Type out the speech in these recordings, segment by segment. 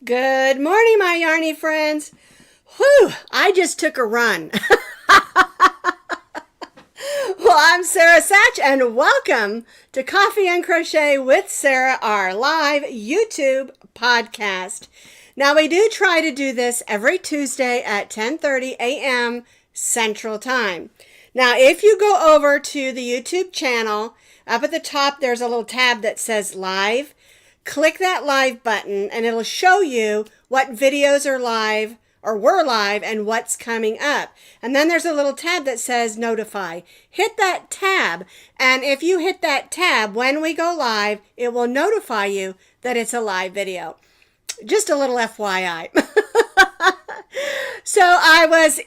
Good morning, my yarny friends. Whew, I just took a run. Well, I'm Sara, Sach, and welcome to Coffee and Crochet with Sara, our live YouTube podcast. Now, we do try to do this every Tuesday at 10:30 a.m. Central Time. Now, if you go over to the YouTube channel, up at the top, there's a little tab that says Live. Click that live button and it'll show you what videos are live or were live and what's coming up. And then there's a little tab that says notify. Hit that tab, and if you hit that tab when we go live, it will notify you that it's a live video. Just a little FYI. So I was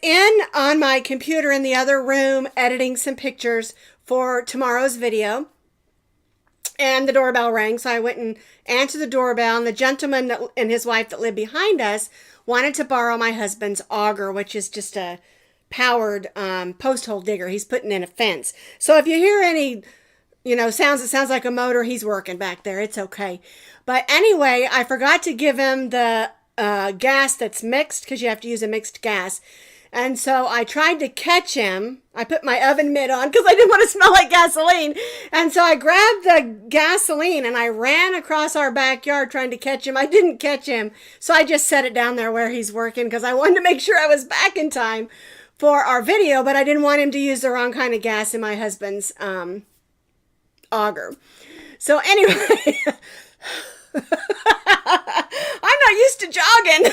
on my computer in the other room editing some pictures for tomorrow's video. And the doorbell rang, so I went and answered the doorbell, and the gentleman and his wife that lived behind us wanted to borrow my husband's auger, which is just a powered post hole digger. He's putting in a fence. So if you hear any, sounds, it sounds like a motor, he's working back there. It's okay. But anyway, I forgot to give him the gas that's mixed, because you have to use a mixed gas. And so I tried to catch him. I put my oven mitt on because I didn't want to smell like gasoline. And so I grabbed the gasoline and I ran across our backyard trying to catch him. I didn't catch him. So I just set it down there where he's working because I wanted to make sure I was back in time for our video, but I didn't want him to use the wrong kind of gas in my husband's auger. So anyway, I'm not used to jogging.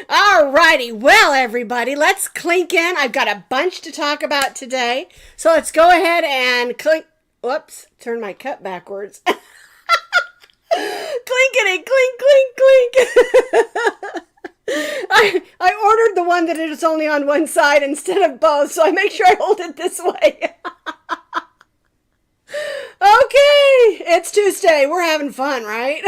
Alrighty, well everybody, let's clink in. I've got a bunch to talk about today. So let's go ahead and clink. Whoops, turn my cup backwards. Clinkety, clink, clink, clink. I ordered the one that is only on one side instead of both, so I make sure I hold it this way. Okay, it's Tuesday. We're having fun, right?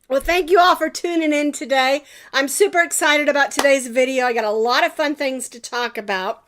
Well, thank you all for tuning in today. I'm super excited about today's video. I got a lot of fun things to talk about.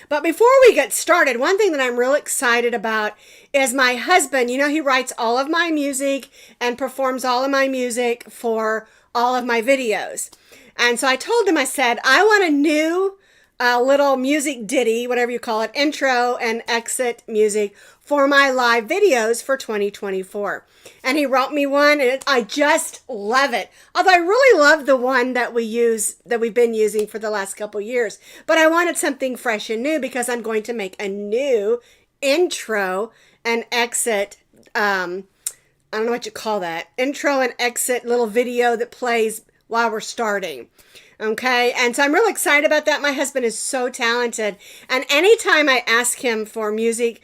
But before we get started, one thing that I'm real excited about is my husband. He writes all of my music and performs all of my music for all of my videos. And so I told him, I said, I want a new little music ditty, whatever you call it, intro and exit music for my live videos for 2024. And he wrote me one, and I just love it. Although I really love the one that we've been using for the last couple years. But I wanted something fresh and new because I'm going to make a new intro and exit, I don't know what you call that, intro and exit little video that plays while we're starting. Okay, and so I'm really excited about that. My husband is so talented, and anytime I ask him for music,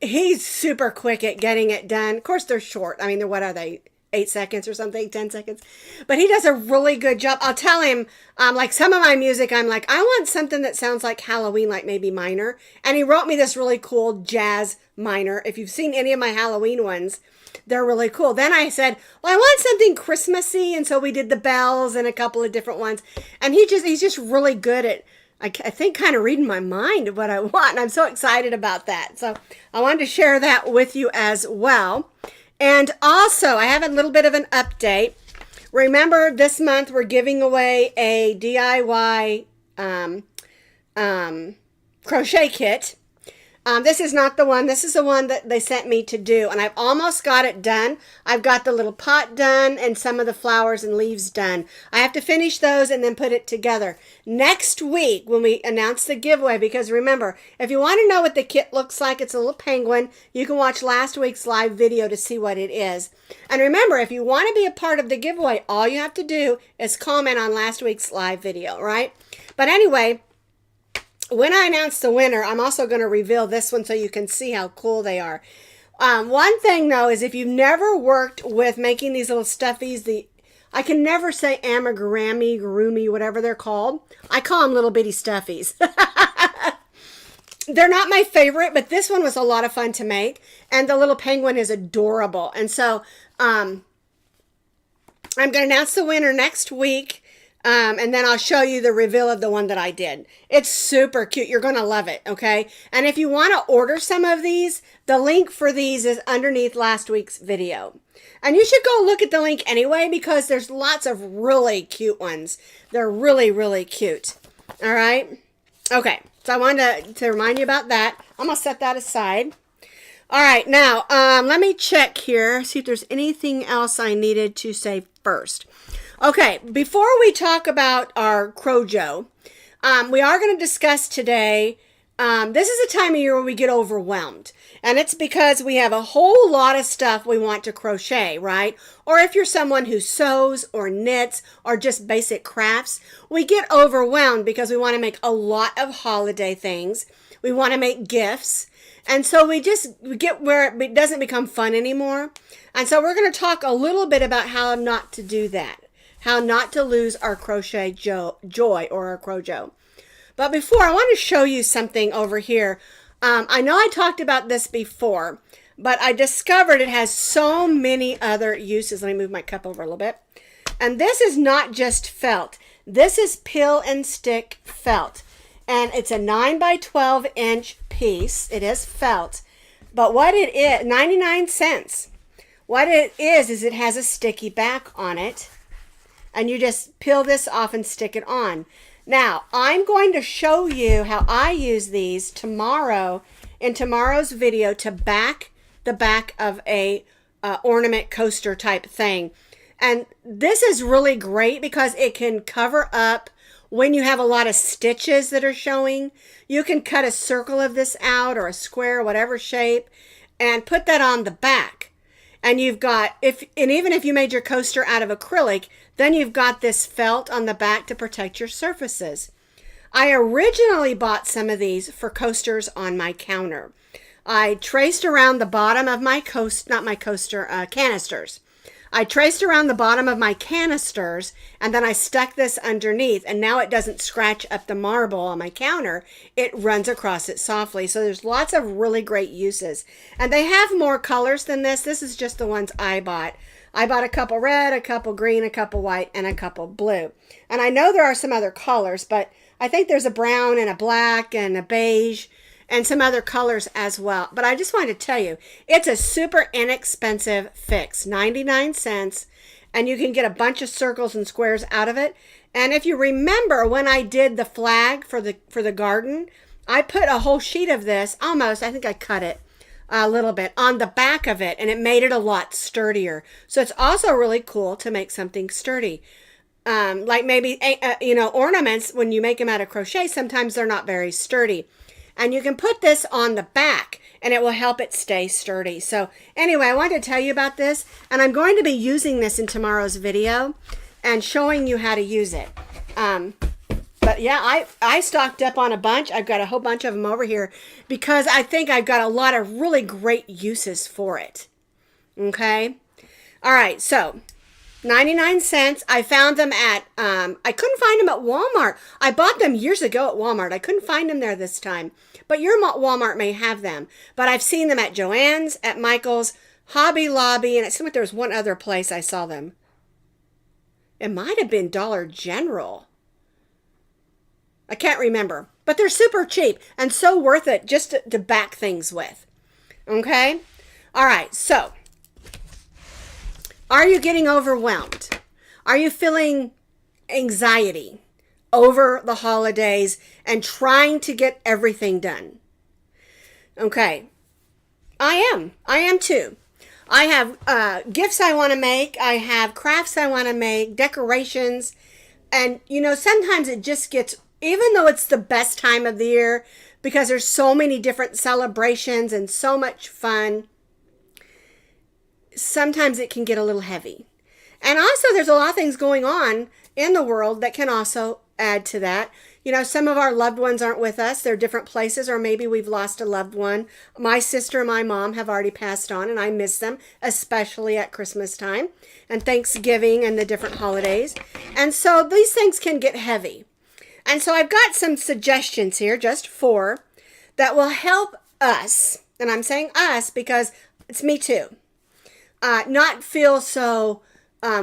he's super quick at getting it done. Of course, they're short. I mean, what are they? 8 seconds or something, 10 seconds. But he does a really good job. I'll tell him, like some of my music, I'm like, I want something that sounds like Halloween, like maybe minor. And he wrote me this really cool jazz minor. If you've seen any of my Halloween ones, they're really cool. Then I said, well, I want something Christmassy. And so we did the bells and a couple of different ones. And he's just really good at, I think, kind of reading my mind of what I want. And I'm so excited about that. So I wanted to share that with you as well. And also, I have a little bit of an update. Remember, this month we're giving away a DIY crochet kit. This is not the one. This is the one that they sent me to do, and I've almost got it done. I've got the little pot done and some of the flowers and leaves done. I have to finish those and then put it together. Next week, when we announce the giveaway, because remember, if you want to know what the kit looks like, it's a little penguin. You can watch last week's live video to see what it is. And remember, if you want to be a part of the giveaway, all you have to do is comment on last week's live video, right? But anyway, when I announce the winner, I'm also going to reveal this one so you can see how cool they are. One thing, though, is if you've never worked with making these little stuffies, I can never say amigurumi, gurumi, whatever they're called. I call them little bitty stuffies. They're not my favorite, but this one was a lot of fun to make. And the little penguin is adorable. And so I'm going to announce the winner next week. And then I'll show you the reveal of the one that I did. It's super cute. You're going to love it, okay? And if you want to order some of these, the link for these is underneath last week's video. And you should go look at the link anyway because there's lots of really cute ones. They're really, really cute. All right? Okay, so I wanted to remind you about that. I'm going to set that aside. All right, now, let me check here, see if there's anything else I needed to say first. Okay, before we talk about our Crojo, we are going to discuss today, this is a time of year where we get overwhelmed. And it's because we have a whole lot of stuff we want to crochet, right? Or if you're someone who sews or knits or just basic crafts, we get overwhelmed because we want to make a lot of holiday things. We want to make gifts. And so we get where it doesn't become fun anymore. And so we're going to talk a little bit about how not to do that. How not to lose our crochet joy or our crojo. But before, I want to show you something over here. I know I talked about this before, but I discovered it has so many other uses. Let me move my cup over a little bit. And this is not just felt. This is peel and stick felt. And it's a 9 by 12 inch piece. It is felt. But what it is, 99 cents. What it is it has a sticky back on it. And you just peel this off and stick it on. Now, I'm going to show you how I use these tomorrow in tomorrow's video to back the back of a ornament coaster type thing. And this is really great because it can cover up when you have a lot of stitches that are showing. You can cut a circle of this out or a square, whatever shape, and put that on the back. And you've got, even if you made your coaster out of acrylic, then you've got this felt on the back to protect your surfaces. I originally bought some of these for coasters on my counter. I traced around the bottom of my canisters. I traced around the bottom of my canisters, and then I stuck this underneath, and now it doesn't scratch up the marble on my counter. It runs across it softly. So there's lots of really great uses. And they have more colors than this. This is just the ones I bought. I bought a couple red, a couple green, a couple white, and a couple blue. And I know there are some other colors, but I think there's a brown and a black and a beige and some other colors as well. But I just wanted to tell you, it's a super inexpensive fix, 99 cents, and you can get a bunch of circles and squares out of it. And if you remember when I did the flag for the garden, I put a whole sheet of this, almost, I think I cut it a little bit, on the back of it, and it made it a lot sturdier. So it's also really cool to make something sturdy. Like maybe, ornaments, when you make them out of crochet, sometimes they're not very sturdy. And you can put this on the back and it will help it stay sturdy. So anyway, I wanted to tell you about this, and I'm going to be using this in tomorrow's video and showing you how to use it. But yeah, I stocked up on a bunch. I've got a whole bunch of them over here because I think I've got a lot of really great uses for it. Okay. All right. So 99 cents. I found them at, I couldn't find them at Walmart. I bought them years ago at Walmart. I couldn't find them there this time. But your Walmart may have them. But I've seen them at Joann's, at Michael's, Hobby Lobby, and it seemed like there was one other place I saw them. It might have been Dollar General. I can't remember. But they're super cheap and so worth it just to back things with. Okay? All right, so are you getting overwhelmed? Are you feeling anxiety over the holidays and trying to get everything done? Okay. I am too. I have gifts I want to make. I have crafts I want to make, decorations. And, sometimes it just gets, even though it's the best time of the year, because there's so many different celebrations and so much fun, sometimes it can get a little heavy. And also there's a lot of things going on in the world that can also add to that. Some of our loved ones aren't with us. They're different places, or maybe we've lost a loved one. My sister and my mom have already passed on, and I miss them, especially at Christmas time and Thanksgiving and the different holidays. And so these things can get heavy. And so I've got some suggestions here, just 4, that will help us, and I'm saying us because it's me too, not feel so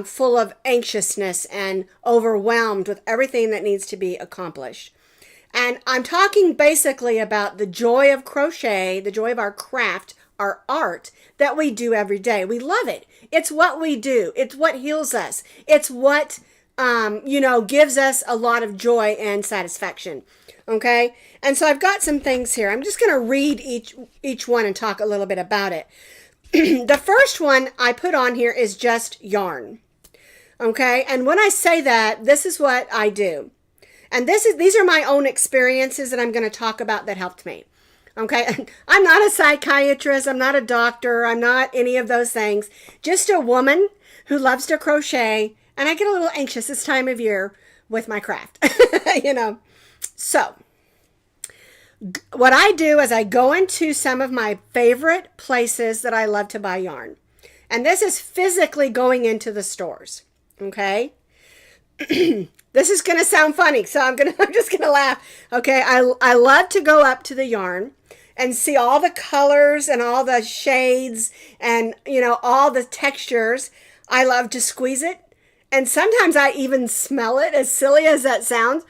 full of anxiousness and overwhelmed with everything that needs to be accomplished. And I'm talking basically about the joy of crochet, the joy of our craft, our art that we do every day. We love it. It's what we do. It's what heals us. It's what, gives us a lot of joy and satisfaction. Okay. And so I've got some things here. I'm just going to read each one and talk a little bit about it. The first one I put on here is just yarn. Okay. And when I say that, this is what I do. And these are my own experiences that I'm going to talk about that helped me. Okay. I'm not a psychiatrist. I'm not a doctor. I'm not any of those things. Just a woman who loves to crochet. And I get a little anxious this time of year with my craft, So what I do is I go into some of my favorite places that I love to buy yarn. And this is physically going into the stores. Okay. This is going to sound funny, so I'm just going to laugh. Okay, I love to go up to the yarn and see all the colors and all the shades and, all the textures. I love to squeeze it. And sometimes I even smell it, as silly as that sounds,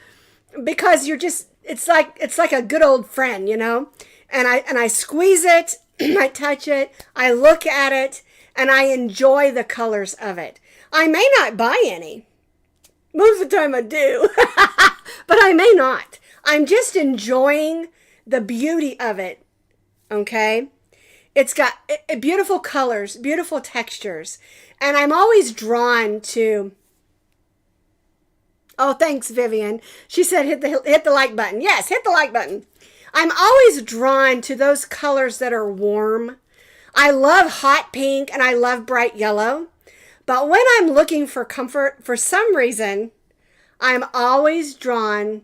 because it's like a good old friend, And I squeeze it, I touch it, I look at it, and I enjoy the colors of it. I may not buy any. Most of the time I do, but I may not. I'm just enjoying the beauty of it, okay? It's got beautiful colors, beautiful textures, and I'm always drawn to... Oh, thanks, Vivian. She said hit the like button. Yes, hit the like button. I'm always drawn to those colors that are warm. I love hot pink and I love bright yellow. But when I'm looking for comfort, for some reason, I'm always drawn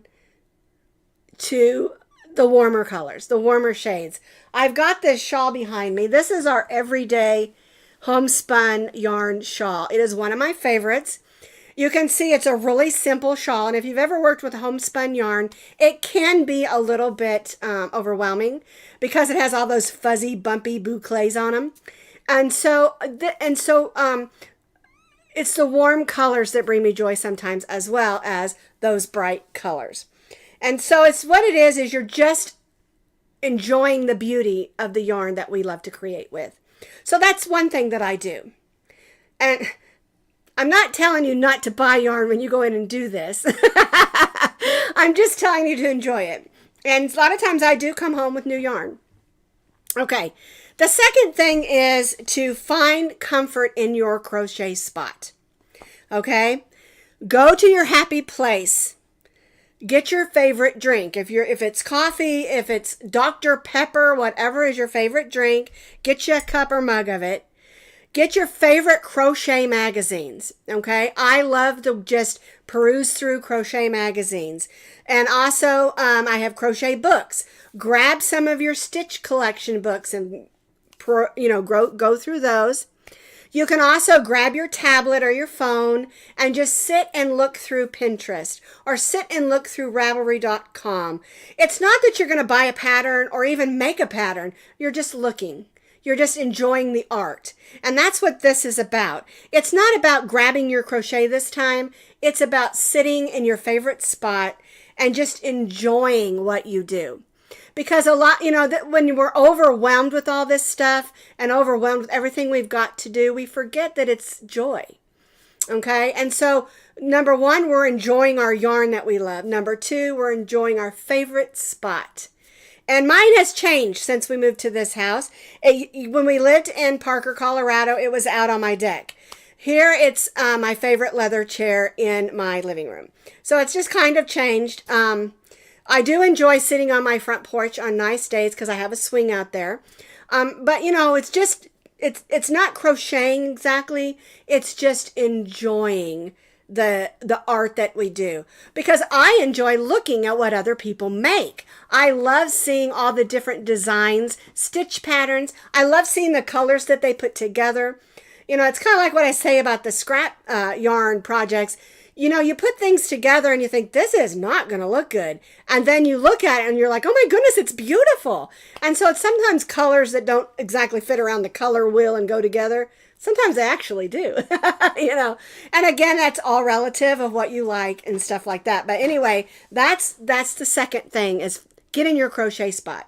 to the warmer colors, the warmer shades. I've got this shawl behind me. This is our everyday homespun yarn shawl. It is one of my favorites. You can see it's a really simple shawl. And if you've ever worked with homespun yarn, it can be a little bit overwhelming because it has all those fuzzy, bumpy boucles on them. And so it's the warm colors that bring me joy sometimes, as well as those bright colors. And so it's what it is you're just enjoying the beauty of the yarn that we love to create with. So that's one thing that I do. And I'm not telling you not to buy yarn when you go in and do this. I'm just telling you to enjoy it. And a lot of times I do come home with new yarn. Okay. The second thing is to find comfort in your crochet spot. Okay? Go to your happy place. Get your favorite drink. If it's coffee, if it's Dr. Pepper, whatever is your favorite drink, get you a cup or mug of it. Get your favorite crochet magazines, okay? I love to just peruse through crochet magazines. And also, I have crochet books. Grab some of your stitch collection books and, go through those. You can also grab your tablet or your phone and just sit and look through Pinterest or sit and look through Ravelry.com. It's not that you're going to buy a pattern or even make a pattern. You're just looking. You're just enjoying the art. And that's what this is about. It's not about grabbing your crochet this time. It's about sitting in your favorite spot and just enjoying what you do. Because a lot, that when we're overwhelmed with all this stuff and overwhelmed with everything we've got to do, we forget that it's joy. Okay? And so, number one, we're enjoying our yarn that we love. Number two, we're enjoying our favorite spot. And mine has changed since we moved to this house. When we lived in Parker, Colorado, it was out on my deck. Here, it's my favorite leather chair in my living room. So it's just kind of changed. I do enjoy sitting on my front porch on nice days because I have a swing out there. But, it's not crocheting exactly. It's just enjoying the art that we do, because I enjoy looking at what other people make. I love seeing all the different designs, stitch patterns. I love seeing the colors that they put together. It's kind of like what I say about the scrap yarn projects. you know, you put things together and you think, this is not going to look good. And then you look at it and you're like, oh my goodness, it's beautiful. And so it's sometimes colors that don't exactly fit around the color wheel and go together. Sometimes they actually do, you know. And again, that's all relative of what you like and stuff like that. But anyway, that's the second thing, is get in your crochet spot.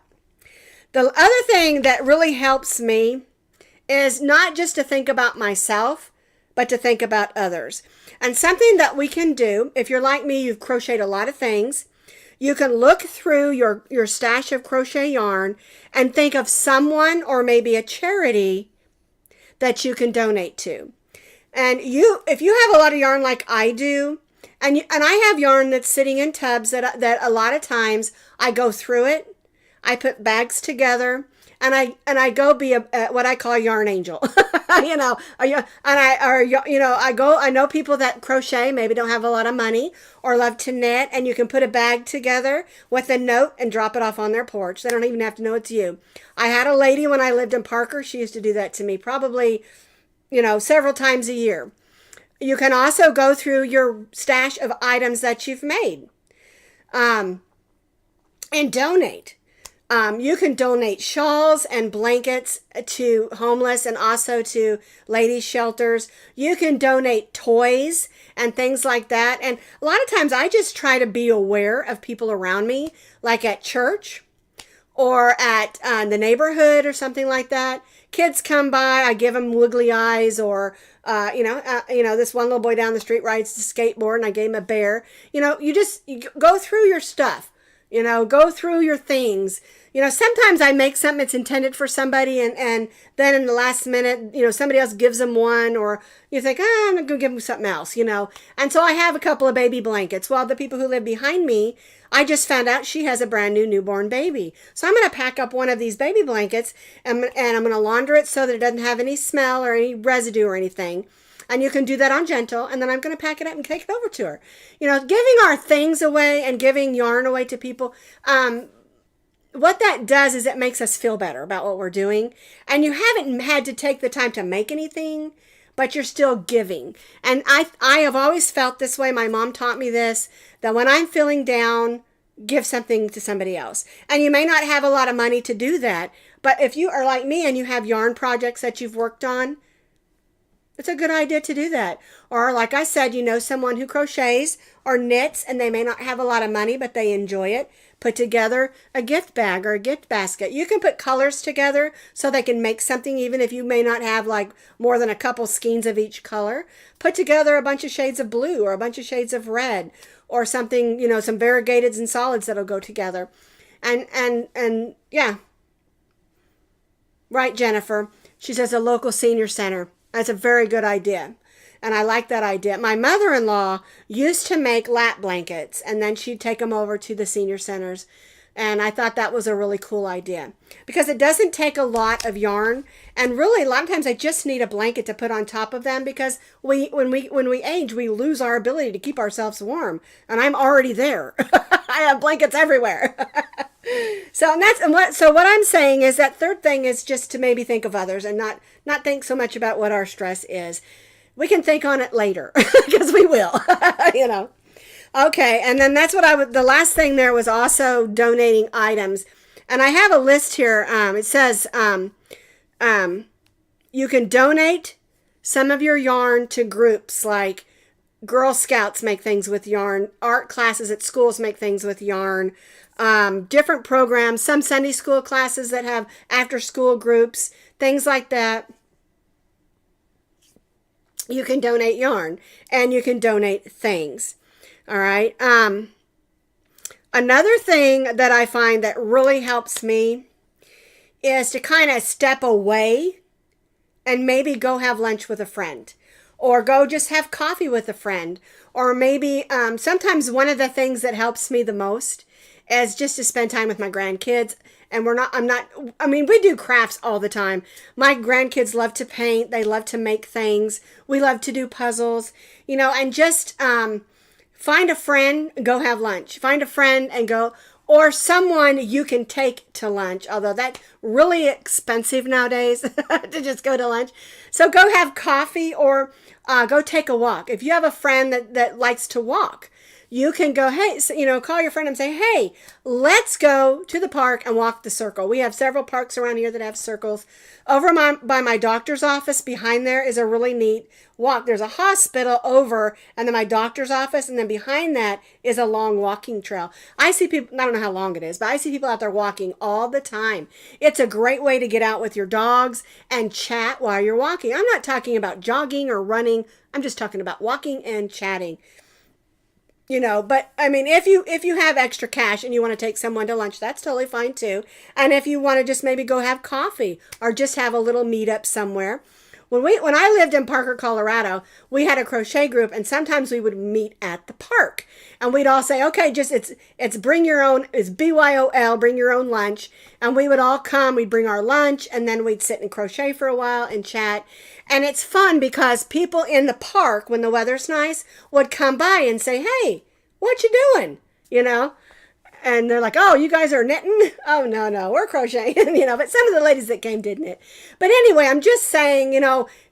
The other thing that really helps me is not just to think about myself, but to think about others. And something that we can do, if you're like me, you've crocheted a lot of things, you can look through your stash of crochet yarn and think of someone or maybe a charity that you can donate to. And if you have a lot of yarn like I do, and I have yarn that's sitting in tubs that a lot of times I go through it, I put bags together, and I go be what I call a yarn angel. You know, I know people that crochet, maybe don't have a lot of money or love to knit, and you can put a bag together with a note and drop it off on their porch. They don't even have to know it's you. I had a lady when I lived in Parker, she used to do that to me probably, you know, several times a year. You can also go through your stash of items that you've made and donate. You can donate shawls and blankets to homeless and also to ladies' shelters. You can donate toys and things like that. And a lot of times I just try to be aware of people around me, like at church or at the neighborhood or something like that. Kids come by, I give them wiggly eyes, or this one little boy down the street rides the skateboard and I gave him a bear. You know, you go through your stuff. You know, go through your things. You know, sometimes I make something that's intended for somebody and then in the last minute, you know, somebody else gives them one, or you think, I'm going to give them something else, you know. And so I have a couple of baby blankets. Well, the people who live behind me, I just found out she has a brand new newborn baby. So I'm going to pack up one of these baby blankets and I'm going to launder it so that it doesn't have any smell or any residue or anything. And you can do that on Gentle, and then I'm going to pack it up and take it over to her. You know, giving our things away and giving yarn away to people, what that does is it makes us feel better about what we're doing. And you haven't had to take the time to make anything, but you're still giving. And I have always felt this way. My mom taught me this, that when I'm feeling down, give something to somebody else. And you may not have a lot of money to do that, but if you are like me and you have yarn projects that you've worked on, it's a good idea to do that. Or like I said, you know someone who crochets or knits and they may not have a lot of money, but they enjoy it. Put together a gift bag or a gift basket. You can put colors together so they can make something even if you may not have like more than a couple skeins of each color. Put together a bunch of shades of blue or a bunch of shades of red or something, you know, some variegateds and solids that'll go together. And yeah. Right, Jennifer. She says a local senior center. That's a very good idea. And I like that idea. My mother-in-law used to make lap blankets, and then she'd take them over to the senior centers. And I thought that was a really cool idea because it doesn't take a lot of yarn. And really, a lot of times I just need a blanket to put on top of them because when we age, we lose our ability to keep ourselves warm. And I'm already there. I have blankets everywhere. So what I'm saying is that third thing is just to maybe think of others and not think so much about what our stress is. We can think on it later because we will, you know. Okay, and then that's what the last thing there was also donating items. And I have a list here. It says you can donate some of your yarn to groups like Girl Scouts make things with yarn, art classes at schools make things with yarn, different programs, some Sunday school classes that have after school groups, things like that. You can donate yarn and you can donate things. All right. Another thing that I find that really helps me is to kind of step away and maybe go have lunch with a friend or go just have coffee with a friend. Or maybe sometimes one of the things that helps me the most is just to spend time with my grandkids. And we do crafts all the time. My grandkids love to paint. They love to make things. We love to do puzzles, you know, and just find a friend, go have lunch. Find a friend and go, or someone you can take to lunch, although that's really expensive nowadays to just go to lunch. So go have coffee or go take a walk. If you have a friend that likes to walk, you can go, hey, call your friend and say, hey, let's go to the park and walk the circle. We have several parks around here that have circles. Over by my doctor's office, behind there is a really neat walk. There's a hospital over, and then my doctor's office, and then behind that is a long walking trail. I see people, I don't know how long it is, but I see people out there walking all the time. It's a great way to get out with your dogs and chat while you're walking. I'm not talking about jogging or running. I'm just talking about walking and chatting. But I mean, if you have extra cash and you want to take someone to lunch, that's totally fine too. And if you want to just maybe go have coffee or just have a little meetup somewhere. When I lived in Parker, Colorado, we had a crochet group, and sometimes we would meet at the park, and we'd all say, okay, it's bring your own, it's BYOL, bring your own lunch, and we would all come, we'd bring our lunch, and then we'd sit and crochet for a while and chat. And it's fun because people in the park, when the weather's nice, would come by and say, hey, what you doing? And they're like, oh, you guys are knitting? Oh, no, we're crocheting, but some of the ladies that came did knit. But anyway, I'm just saying,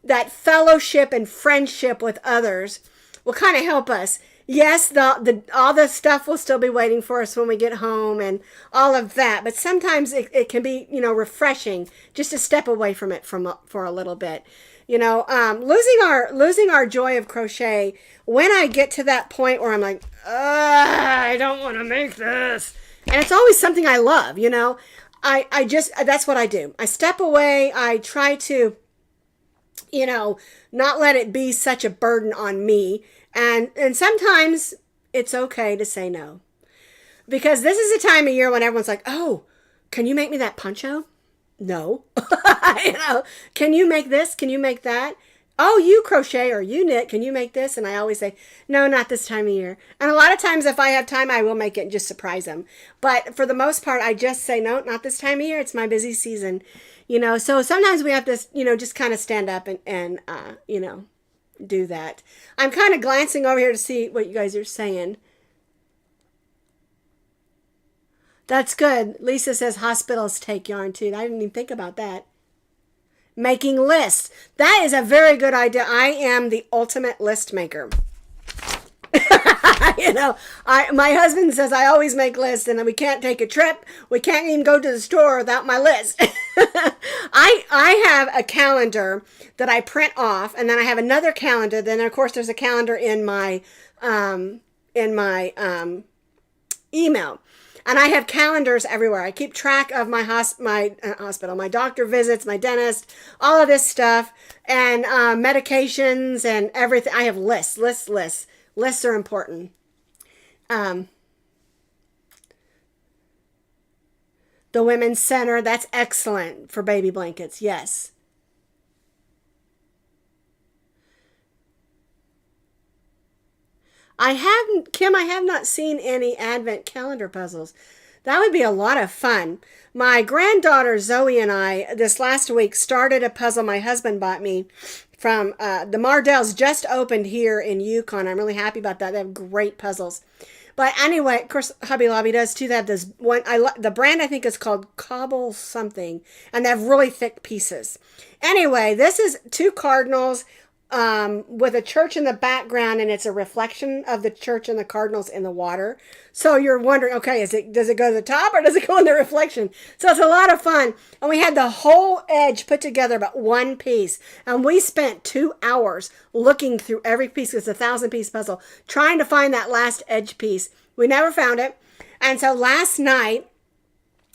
that fellowship and friendship with others will kind of help us. Yes, all the stuff will still be waiting for us when we get home and all of that. But sometimes it can be, refreshing just to step away from it for a little bit. Losing our joy of crochet, when I get to that point where I'm like, I don't want to make this. And it's always something I love, I just, that's what I do. I step away. I try to, not let it be such a burden on me. And sometimes it's okay to say no. Because this is a time of year when everyone's like, oh, can you make me that poncho? No. Can you make this? Can you make that? Oh, you crochet or you knit. Can you make this? And I always say, no, not this time of year. And a lot of times if I have time, I will make it and just surprise them. But for the most part, I just say, no, not this time of year. It's my busy season. So sometimes we have to, just kind of stand up and do that. I'm kind of glancing over here to see what you guys are saying. That's good. Lisa says hospitals take yarn too. I didn't even think about that. Making lists. That is a very good idea. I am the ultimate list maker. My husband says I always make lists, and then we can't take a trip. We can't even go to the store without my list. I have a calendar that I print off, and then I have another calendar. Then of course there's a calendar in my email. And I have calendars everywhere. I keep track of my hospital, my doctor visits, my dentist, all of this stuff, and medications and everything. I have lists. Lists are important. The Women's Center, that's excellent for baby blankets. Yes. Kim, I have not seen any advent calendar puzzles. That would be a lot of fun. My granddaughter Zoe and I, this last week, started a puzzle my husband bought me from the Mardells, just opened here in Yukon. I'm really happy about that. They have great puzzles. But anyway, of course, Hobby Lobby does too. They have this one. The brand I think is called Cobble something, and they have really thick pieces. Anyway, this is two cardinals with a church in the background, and it's a reflection of the church and the cardinals in the water. So you're wondering, okay, does it go to the top or does it go in the reflection? So it's a lot of fun. And we had the whole edge put together about one piece. And we spent 2 hours looking through every piece. It's a 1,000-piece puzzle, trying to find that last edge piece. We never found it. And so last night,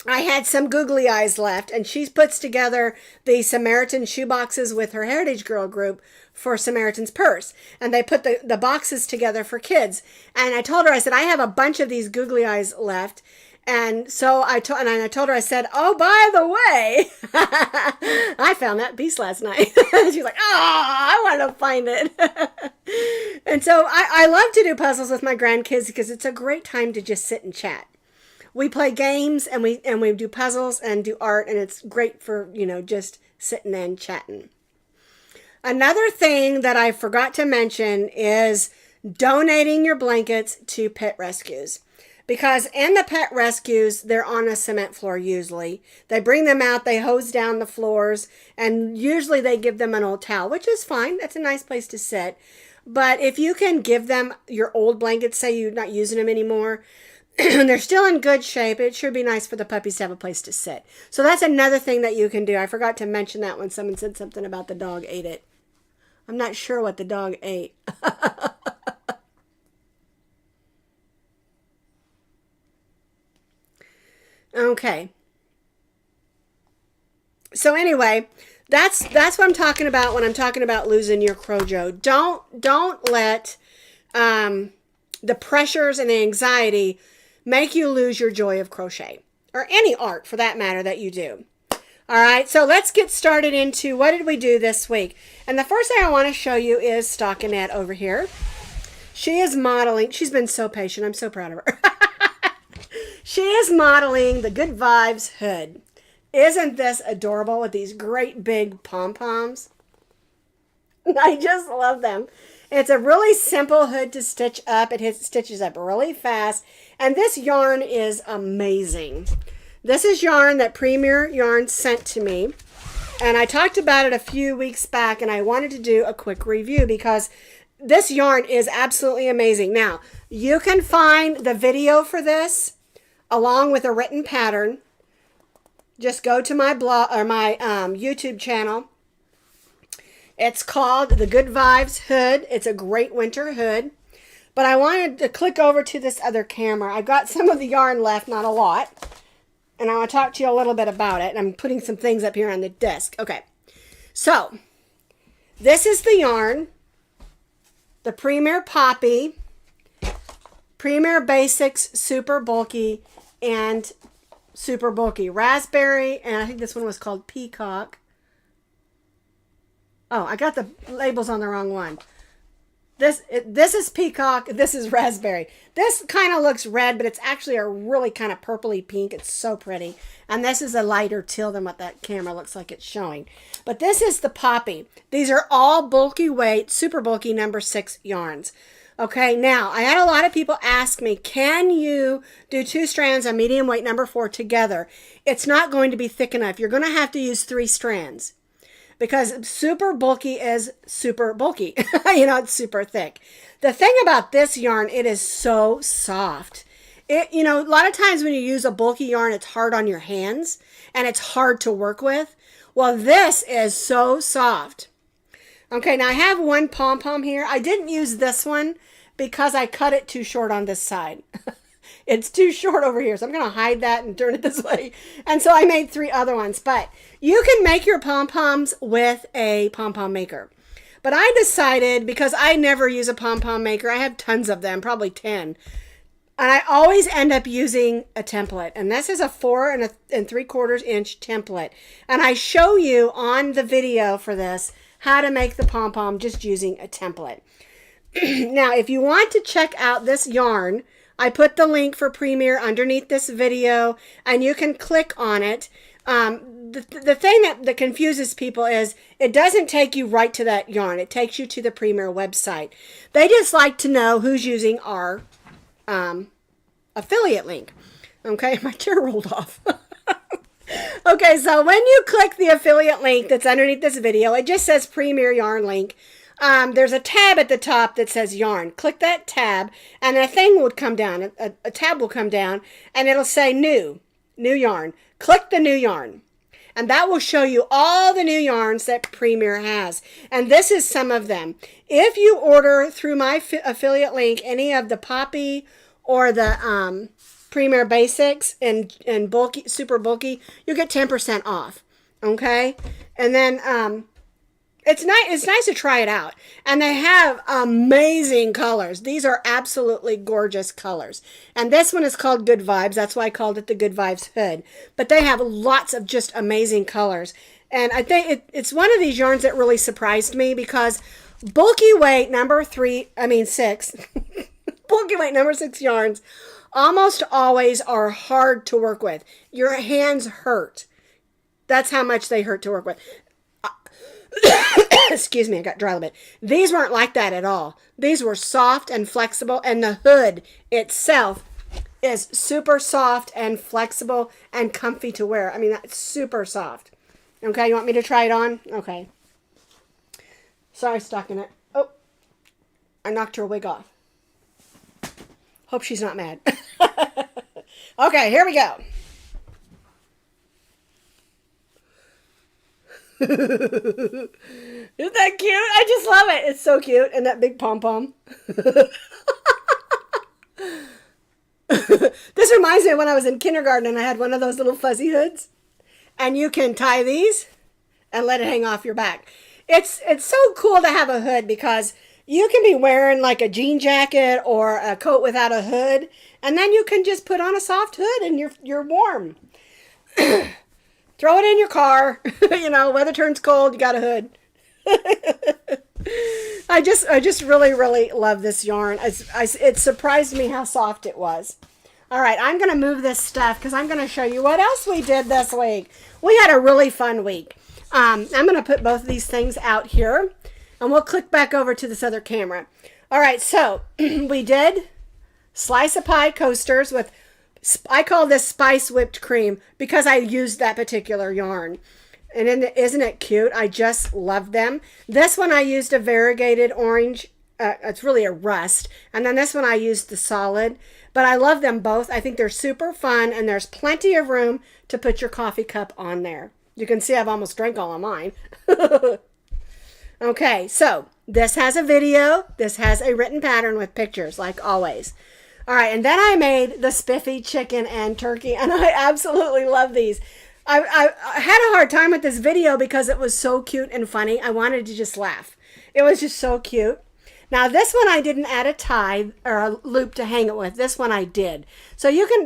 I had some googly eyes left, and she puts together the Samaritan shoe boxes with her Heritage Girl group for Samaritan's Purse. And they put the boxes together for kids. And I told her, I said, I have a bunch of these googly eyes left. And so I told her, I said, oh, by the way, I found that piece last night. She's like, oh, I want to find it. And so I love to do puzzles with my grandkids because it's a great time to just sit and chat. We play games and we do puzzles and do art, and it's great for, just sitting and chatting. Another thing that I forgot to mention is donating your blankets to pet rescues. Because in the pet rescues, they're on a cement floor usually. They bring them out, they hose down the floors, and usually they give them an old towel, which is fine. That's a nice place to sit. But if you can give them your old blankets, say you're not using them anymore, and they're still in good shape, it should be nice for the puppies to have a place to sit. So that's another thing that you can do. I forgot to mention that when someone said something about the dog ate it. I'm not sure what the dog ate. Okay. So anyway, that's what I'm talking about when I'm talking about losing your crojo. Don't let the pressures and the anxiety make you lose your joy of crochet, or any art for that matter that you do. All right, so let's get started into what did we do this week. And the first thing I want to show you is Stockinette over here. She is modeling. She's been so patient. I'm so proud of her. She is modeling the Good Vibes hood. Isn't this adorable with these great big pom-poms? I just love them. It's a really simple hood to stitch up. It stitches up really fast. And this yarn is amazing. This is yarn that Premier Yarn sent to me. And I talked about it a few weeks back, and I wanted to do a quick review because this yarn is absolutely amazing. Now, you can find the video for this along with a written pattern. Just go to my blog or my YouTube channel. It's called the Good Vibes Hood. It's a great winter hood. But I wanted to click over to this other camera. I've got some of the yarn left, not a lot. And I want to talk to you a little bit about it. I'm putting some things up here on the desk. Okay. So, this is the yarn. The Premier Poppy. Premier Basics Super Bulky and Super Bulky Raspberry, and I think this one was called Peacock. Oh, I got the labels on the wrong one. This is Peacock, this is Raspberry. This kind of looks red, but it's actually a really kind of purpley pink. It's so pretty. And this is a lighter teal than what that camera looks like it's showing. But this is the Poppy. These are all bulky weight, super bulky number 6 yarns. Okay, now, I had a lot of people ask me, can you do 2 strands of medium weight number 4 together? It's not going to be thick enough. You're going to have to use 3 strands because super bulky is super bulky. You know, it's super thick. The thing about this yarn, it is so soft. You know, a lot of times when you use a bulky yarn, it's hard on your hands and it's hard to work with. Well, this is so soft. Okay, now I have one pom-pom here. I didn't use this one because I cut it too short on this side. It's too short over here, so I'm going to hide that and turn it this way. And so I made 3 other ones. But you can make your pom-poms with a pom-pom maker. But I decided, because I never use a pom-pom maker, I have tons of them, probably 10. And I always end up using a template. And this is a 4 3/4 inch template. And I show you on the video for this how to make the pom-pom just using a template. Now, if you want to check out this yarn, I put the link for Premier underneath this video, and you can click on it. The thing that confuses people is it doesn't take you right to that yarn. It takes you to the Premier website. They just like to know who's using our affiliate link. Okay, my chair rolled off. Okay, so when you click the affiliate link that's underneath this video, it just says Premier Yarn Link. There's a tab at the top that says Yarn. Click that tab, and a thing would come down. A tab will come down, and it'll say New Yarn. Click the New Yarn, and that will show you all the new yarns that Premier has. And this is some of them. If you order through my affiliate link any of the Poppy or the Premier Basics and bulky, super bulky, you get 10% off. Okay, and then it's nice to try it out, and they have amazing colors. These are absolutely gorgeous colors, and this one is called Good Vibes. That's why I called it the Good Vibes hood. But they have lots of just amazing colors, and I think it's one of these yarns that really surprised me because bulky weight number 6, bulky weight number 6 yarns almost always are hard to work with. Your hands hurt. That's how much they hurt to work with. Excuse me, I got dry a little bit. These weren't like that at all. These were soft and flexible, and the hood itself is super soft and flexible and comfy to wear. I mean, that's super soft. Okay, you want me to try it on? Okay. Sorry, stuck in it. Oh, I knocked her wig off. Hope she's not mad. Okay, here we go. Isn't that cute? I just love it. It's so cute. And that big pom-pom. This reminds me of when I was in kindergarten and I had one of those little fuzzy hoods. And you can tie these and let it hang off your back. It's so cool to have a hood because you can be wearing like a jean jacket or a coat without a hood. And then you can just put on a soft hood and you're warm. Throw it in your car. You know, weather turns cold, you got a hood. I just really, really love this yarn. It surprised me how soft it was. All right, I'm going to move this stuff because I'm going to show you what else we did this week. We had a really fun week. I'm going to put both of these things out here, and we'll click back over to this other camera. All right, so we did slice of pie coasters with, I call this spice whipped cream because I used that particular yarn. And isn't it cute? I just love them. This one I used a variegated orange. It's really a rust. And then this one I used the solid. But I love them both. I think they're super fun. And there's plenty of room to put your coffee cup on there. You can see I've almost drank all of mine. Okay, so this has a video. This has a written pattern with pictures, like always. All right, and then I made the spiffy chicken and turkey. And I absolutely love these. I had a hard time with this video because it was so cute and funny. I wanted to just laugh. It was just so cute. Now this one I didn't add a tie or a loop to hang it with. This one I did. So you can,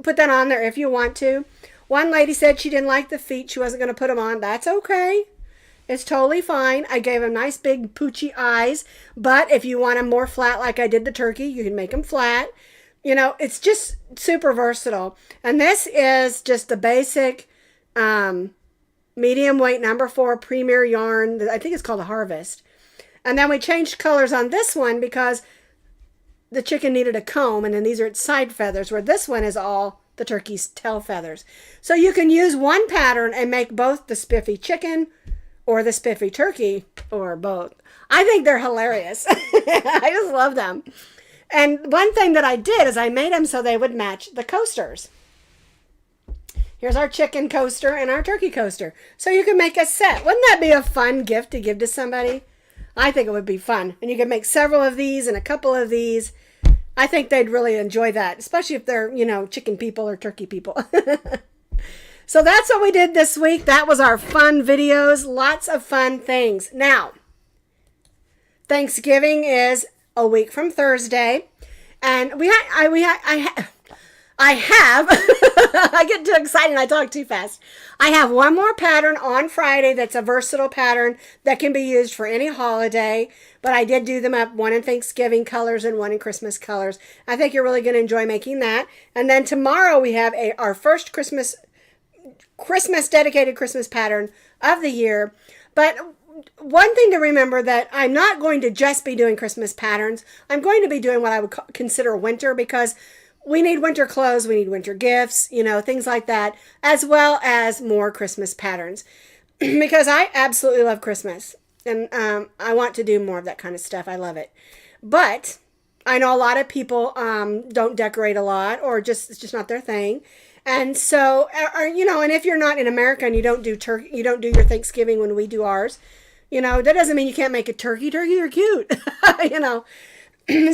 put that on there if you want to. One lady said she didn't like the feet. She wasn't going to put them on. That's okay. It's totally fine. I gave them nice big poochy eyes. But if you want them more flat like I did the turkey, you can make them flat. You know, it's just super versatile. And this is just the basic medium weight number 4 premier yarn. I think it's called a Harvest. And then we changed colors on this one because the chicken needed a comb. And then these are its side feathers, where this one is all the turkey's tail feathers. So you can use one pattern and make both the spiffy chicken or the spiffy turkey or both. I think they're hilarious. I just love them. And one thing that I did is I made them so they would match the coasters. Here's our chicken coaster and our turkey coaster. So you can make a set. Wouldn't that be a fun gift to give to somebody? I think it would be fun. And you can make several of these and a couple of these. I think they'd really enjoy that, especially if they're, chicken people or turkey people. So that's what we did this week. That was our fun videos. Lots of fun things. Now, Thanksgiving is a week from Thursday, and I have I get too excited and I talk too fast. I have one more pattern on Friday that's a versatile pattern that can be used for any holiday, but I did do them up, one in Thanksgiving colors and one in Christmas colors. I think you're really going to enjoy making that. And then tomorrow we have our first Christmas dedicated Christmas pattern of the year. But one thing to remember, that I'm not going to just be doing Christmas patterns. I'm going to be doing what I would consider winter, because we need winter clothes, we need winter gifts, things like that, as well as more Christmas patterns. Because I absolutely love Christmas, and I want to do more of that kind of stuff. I love it. But I know a lot of people don't decorate a lot, or it's just not their thing. And so, and if you're not in America and you don't do you don't do your Thanksgiving when we do ours, that doesn't mean you can't make a turkey. Turkeys are cute,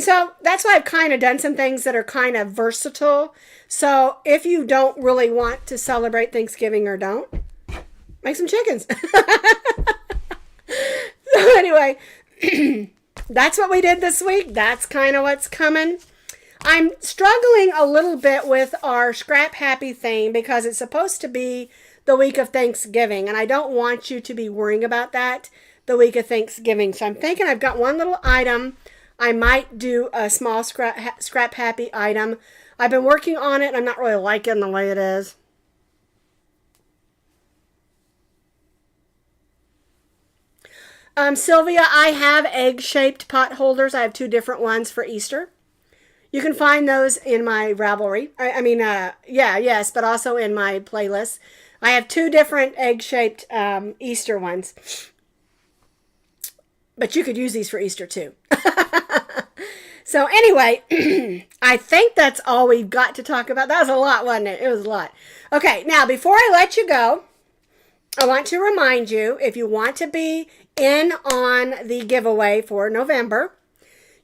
So that's why I've kind of done some things that are kind of versatile. So if you don't really want to celebrate Thanksgiving, or don't, make some chickens. So anyway, that's what we did this week. That's kind of what's coming. I'm struggling a little bit with our Scrap Happy theme because it's supposed to be the week of Thanksgiving, and I don't want you to be worrying about that the week of Thanksgiving. So I'm thinking I've got one little item. I might do a small Scrap Happy item. I've been working on it, and I'm not really liking the way it is. Sylvia, I have egg-shaped pot holders. I have 2 different ones for Easter. You can find those in my Ravelry. Yes, but also in my playlist. I have 2 different egg-shaped Easter ones. But you could use these for Easter too. So anyway, I think that's all we've got to talk about. That was a lot, wasn't it? It was a lot. Okay, now before I let you go, I want to remind you, if you want to be in on the giveaway for November,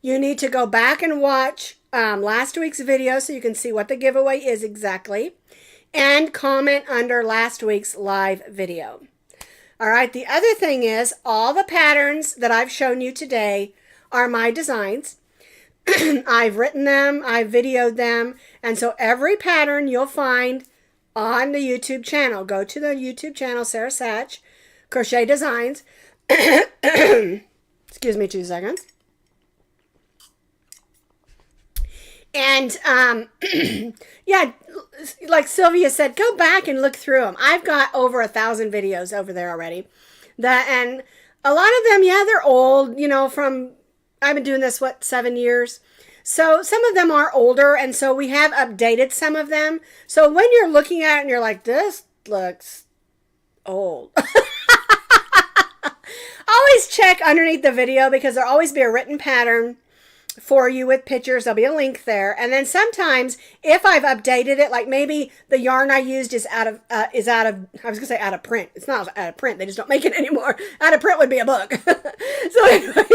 you need to go back and watch last week's video so you can see what the giveaway is exactly, and comment under last week's live video. All right, the other thing is all the patterns that I've shown you today are my designs. I've written them, I've videoed them, and so every pattern you'll find on the YouTube channel. Go to the YouTube channel, Sara Sach, Crochet Designs. Excuse me 2 seconds. And, yeah, like Sylvia said, go back and look through them. I've got over 1,000 videos over there already. And a lot of them, yeah, they're old, you know, I've been doing this, 7 years? So some of them are older, and so we have updated some of them. So when you're looking at it and you're like, this looks old. Always check underneath the video, because there'll always be a written pattern for you with pictures. There'll be a link there. And then sometimes if I've updated it, like maybe the yarn I used is out of I was gonna say out of print. It's not out of print. They just don't make it anymore. Out of print would be a book. So anyway,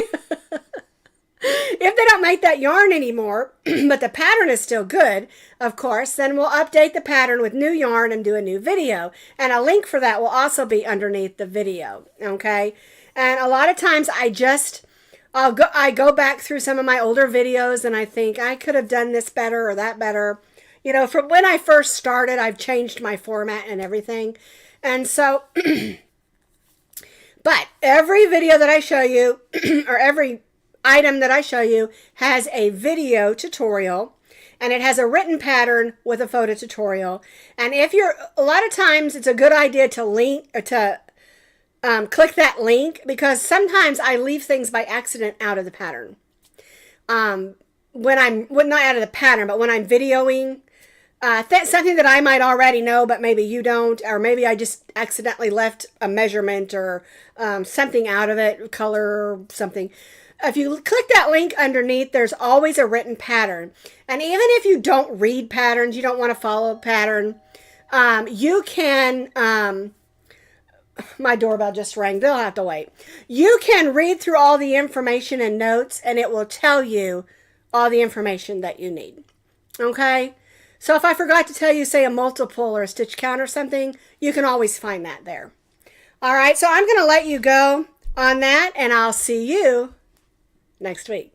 if they don't make that yarn anymore, but the pattern is still good, of course, then we'll update the pattern with new yarn and do a new video. And a link for that will also be underneath the video. Okay. And a lot of times I go back through some of my older videos and I think I could have done this better or that better. You know, from when I first started, I've changed my format and everything. And so, but every video that I show you, or every item that I show you, has a video tutorial, and it has a written pattern with a photo tutorial. And a lot of times it's a good idea to click that link, because sometimes I leave things by accident out of the pattern. Not out of the pattern, but when I'm videoing something that I might already know, but maybe you don't, or maybe I just accidentally left a measurement or something out of it, color or something. If you click that link underneath, there's always a written pattern. And even if you don't read patterns, you don't want to follow a pattern, you can... my doorbell just rang. They'll have to wait. You can read through all the information and notes, and it will tell you all the information that you need. Okay? So if I forgot to tell you, say, a multiple or a stitch count or something, you can always find that there. All right, so I'm going to let you go on that, and I'll see you next week.